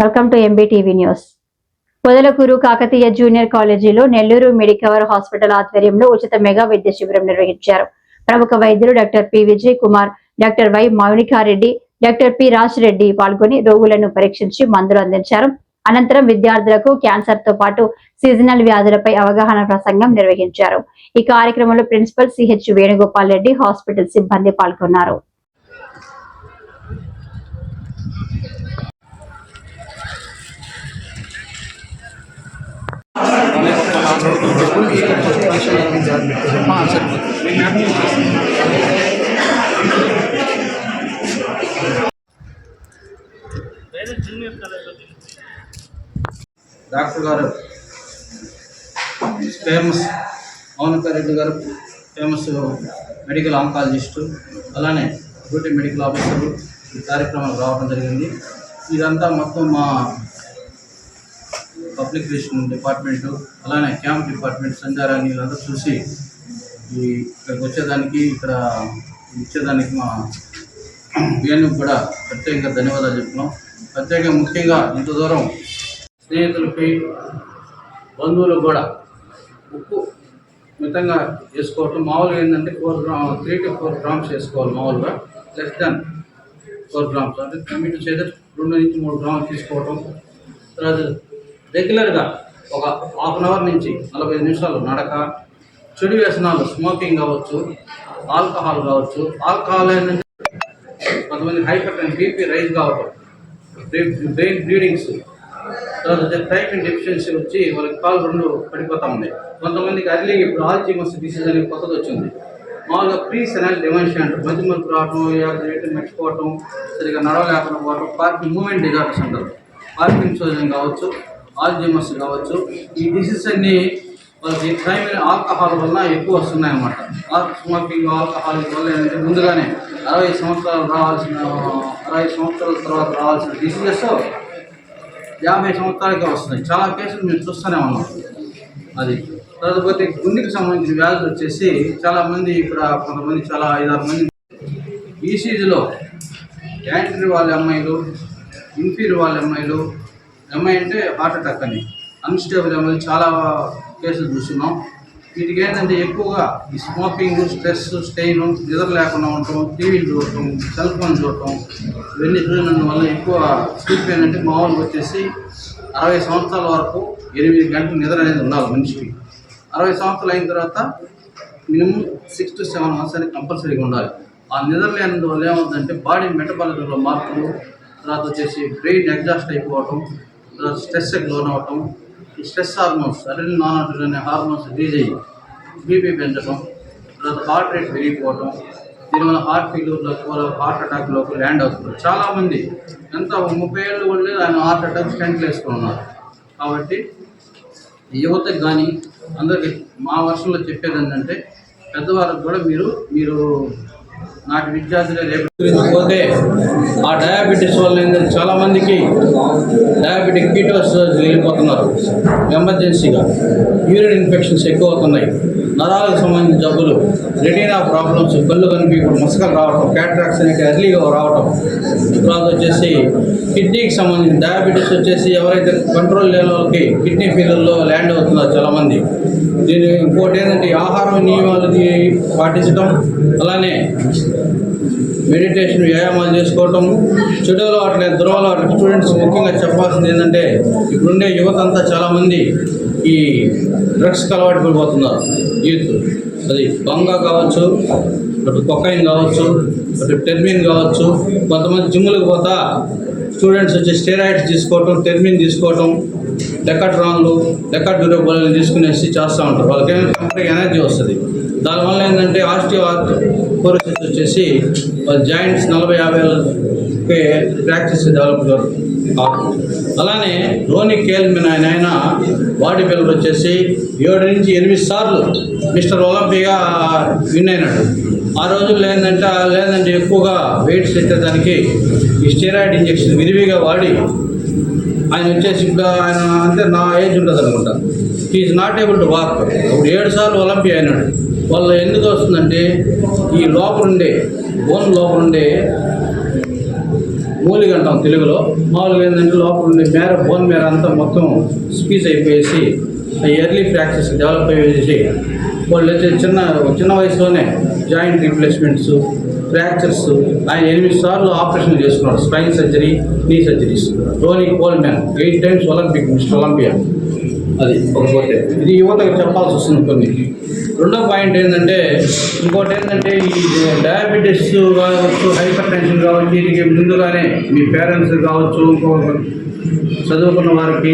Welcome to MBTV news. Podalakuru Kakatiya junior కాలేజీలో Nellore Medicover hospital ఆధ్వర్యంలో ఉచిత మెగా వైద్య శిబిరం నిర్వహించారు. ప్రముఖ వైద్యులు doctor P Vijay Kumar, doctor why Mounika Reddy, doctor P Rajireddy పాల్గొని రోగులను పరీక్షించి మందులు అందించారు. అనంతరం విద్యార్థులకు క్యాన్సర్ తో పాటు సీజనల్ వ్యాధులపై అవగాహన ప్రసంగం నిర్వహించారు. ఈ కార్యక్రమంలో principal CH Venugopal Reddy, hospital సిబ్బంది పాల్గొన్నారు. డాక్టర్ గారు ఫేమస్ మౌనికారెడ్డి గారు ఫేమస్ మెడికల్ ఆంకాలజిస్టు, అలానే డ్యూటీ మెడికల్ ఆఫీసరు ఈ కార్యక్రమానికి రావడం జరిగింది. ఇదంతా మొత్తం మా పబ్లిక్ రిలేషన్ డిపార్ట్మెంటు, అలానే క్యాంప్ డిపార్ట్మెంట్ సంచారాన్ని వీళ్ళందరూ చూసి ఇక్కడికి వచ్చేదానికి, ఇక్కడ ఇచ్చేదానికి మా బిఎన్కి కూడా ప్రత్యేకంగా ధన్యవాదాలు చెప్తున్నాం. ప్రత్యేకంగా ముఖ్యంగా ఇంత దూరం స్నేహితులకి, బంధువులకు కూడా ఉప్పు మితంగా వేసుకోవటం. మామూలుగా ఏంటంటే 3 to 4 గ్రామ్స్ వేసుకోవాలి. మామూలుగా లెస్ దాన్ 4 గ్రామ్స్ అంటే టమాటో చేత 2 నుంచి 3 గ్రాములు తీసుకోవటం. తర్వాత రెగ్యులర్గా ఒక హాఫ్ అన్ అవర్ నుంచి 45 నిమిషాలు నడక, చెడు వ్యసనాలు స్మోకింగ్ కావచ్చు, ఆల్కహాల్ కావచ్చు. ఆల్కహాల్ ఏంటంటే కొంతమంది హైపర్ టెన్షన్, బీపీ రైజ్ కావటం, బ్రెయిన్ బ్లీడింగ్స్, తర్వాత టైమింగ్ డెఫిషియన్సీ వచ్చి వాళ్ళకి కాలు 2 పడిపోతూ ఉన్నాయి. కొంతమందికి అర్లీగా ఇప్పుడు ఆల్జీమర్స్ డిసీజ్ అనేది కొత్తది వచ్చింది. మామూలుగా ప్రీ సెనైల్ డిమెన్షియా అంటే మధ్యమరకు రావటం, మర్చిపోవటం, సరిగ్గా నడవలేకుండా పోవటం, పార్కింగ్ మూమెంట్ డిజార్డర్స్ అంటారు. పార్కిన్సోనిజం కావచ్చు, ఆల్జీమర్స్ కావచ్చు. ఈ డిసీజ్ అన్నీ వాళ్ళకి టైమింగ్ ఆల్కహాల్ వల్ల ఎక్కువ వస్తున్నాయి అన్నమాట. స్మోకింగ్, ఆల్కహాల్ వల్ల ఏంటంటే ముందుగానే 60 సంవత్సరాల తర్వాత రావాల్సిన డిసీజెస్ 50 సంవత్సరాలకే వస్తున్నాయి. చాలా కేసులు మేము చూస్తూనే ఉన్నాం. అది తర్వాత గుండెకి సంబంధించిన వ్యాధులు వచ్చేసి చాలామంది ఇక్కడ కొంతమంది చాలా 5-6 మంది ఈసీజీలో యాంట్రీ వాళ్ళ అమ్మాయిలు, ఇన్ఫీరియర్ వాళ్ళ అమ్మాయిలు, అమ్మాయి అంటే హార్ట్ అటాక్ అని అన్స్టేబుల్ అమ్మాయిలు చాలా కేసులు చూస్తున్నాం. వీటికి ఏంటంటే ఎక్కువగా ఈ స్మోకింగ్, స్ట్రెస్, స్టెయిన్, నిద్ర లేకుండా ఉండటం, టీవీలు చూడటం, సెల్ ఫోన్ చూడటం, ఇవన్నీ చూడడం ఎక్కువ స్లీప్ ఏంటంటే మామూలుగా వచ్చేసి 60 సంవత్సరాల వరకు 8 గంటలు నిద్ర అనేది ఉండాలి మనిషికి. 60 సంవత్సరాలు అయిన తర్వాత మినిమం 6 to 7 అవర్స్ అనేది కంపల్సరీగా ఉండాలి. ఆ నిద్ర లేనందువల్ల ఏమవుతుందంటే బాడీ మెటబాలిజంలో మార్పులు, తర్వాత వచ్చేసి బ్రెయిన్ ఎగ్జాస్ట్ అయిపోవటం, తర్వాత స్ట్రెస్కి లోన్ అవ్వటం, ఈ stress hormones, adrenal, non adrenal అనే హార్మోన్స్ రిలీజ్ అయ్యి బీపీ పెంచడం, తర్వాత హార్ట్ రేట్ పెరిగిపోవటం, దీనివల్ల హార్ట్ ఫెయిల్యూర్లకు, హార్ట్ అటాక్లోకి ల్యాండ్ అవుతుంది. చాలామంది ఎంత 30 ఏళ్ళు కూడా ఆయన హార్ట్ అటాక్ స్టెంట్లు వేసుకుని ఉన్నారు. కాబట్టి యువతకు కానీ అందరికీ మా వర్షంలో చెప్పేది ఏంటంటే పెద్దవారికి కూడా మీరు నాటి విద్యార్థులే రేపు పోతే ఆ డయాబెటీస్ వల్ల ఏంటంటే చాలామందికి డయాబెటిక్ కీటోసిస్ వెళ్ళిపోతున్నారు. ఎమర్జెన్సీగా యూరిన్ ఇన్ఫెక్షన్స్ ఎక్కువ అవుతున్నాయి. నరాలకు సంబంధించిన జబ్బులు, రెటీనా ప్రాబ్లమ్స్, కళ్ళు కనిపించడం, మసకలు రావటం, క్యాట్రాక్ట్స్ అనేవి ఎర్లీగా రావటం. తర్వాత వచ్చేసి కిడ్నీకి సంబంధించిన డయాబెటీస్ వచ్చేసి ఎవరైతే కంట్రోల్ లేని వాళ్ళకి కిడ్నీ ఫెయిల్యూర్లో ల్యాండ్ అవుతున్నారు చాలామంది. దీని ఇంకోటి ఏంటంటే ఆహారం నియమాలు పాటించడం, అలానే మెడిటేషన్, వ్యాయామాలు చేసుకోవటము, చెడు అలవాట్లు, దురలవాట్లు. స్టూడెంట్స్ ముఖ్యంగా చెప్పాల్సింది ఏంటంటే ఇప్పుడుండే యువత అంతా చాలామంది ఈ డ్రగ్స్కి అలవాటు పడిపోతున్నారు. యూత్ అది బంగా కావచ్చు, అటు కొకైన్ కావచ్చు, అటు టెర్మిన్ కావచ్చు. కొంతమంది జిమ్లకు పోతా స్టూడెంట్స్ వచ్చి స్టెరాయిడ్స్ తీసుకోవటం, టెర్మిన్ తీసుకోవటం, డెకాట్రాన్లు, డెకాడ్యూరోబోల్ తీసుకునేసి చేస్తూ ఉంటారు. వాళ్ళకి ఏంటంటే ఎనర్జీ వస్తుంది. దానివల్ల ఏంటంటే ఆస్టియోఆర్థరైటిస్ వచ్చేసి జాయింట్స్ 40-50 ఏళ్ళకి ప్రాక్టీస్ డెవలప్ అవుతుంది. అలానే రోనీ కేల్విన్ ఆయన బాడీ బిల్డర్ వచ్చేసి 7 నుంచి 8 సార్లు మిస్టర్ ఒలింపిక్గా విన్ అయినాడు. ఆ రోజుల్లో లేదంటే ఎక్కువగా వెయిట్స్ ఎత్తేదానికి ఈ స్టెరాయిడ్ ఇంజెక్షన్ విరివిగా వాడి ఆయన వచ్చేసి ఆయన అంటే నా ఏజ్ ఉంటుంది అనుకుంటా, he is not able to walk. అప్పుడు 7 సార్లు ఒలింపిక్ అయినాడు. వాళ్ళు ఎందుకు వస్తుందంటే ఈ లోపలుండే బోన్ లోపలుండే మూలిగ అంటాం తెలుగులో. మామూలుగా ఏంటంటే లోపల ఉండే బోన్ మేర అంతా మొత్తం స్పీస్ అయిపోయేసి ఎర్లీ ఫ్రాక్చర్స్ డెవలప్ అయ్యేసి వాళ్ళు వచ్చి చిన్న వయసులోనే జాయింట్ రీప్లేస్మెంట్స్, ఫ్రాక్చర్స్. ఆయన 8 సార్లు ఆపరేషన్ చేసుకున్నాడు. Spine surgery, knee surgeries. Tony Coleman 8 times Olympic Mister Olympia. అది ఒకపోతే ఇది యువతకు చెప్పాల్సి వస్తుంది కొన్ని. రెండో పాయింట్ ఏంటంటే, ఇంకోటి ఏంటంటే ఈ డయాబెటీస్ కావచ్చు, హైపర్ టెన్షన్ కావచ్చు, వీటికి ముందుగానే మీ పేరెంట్స్ కావచ్చు, ఇంకో చదువుకున్న వారికి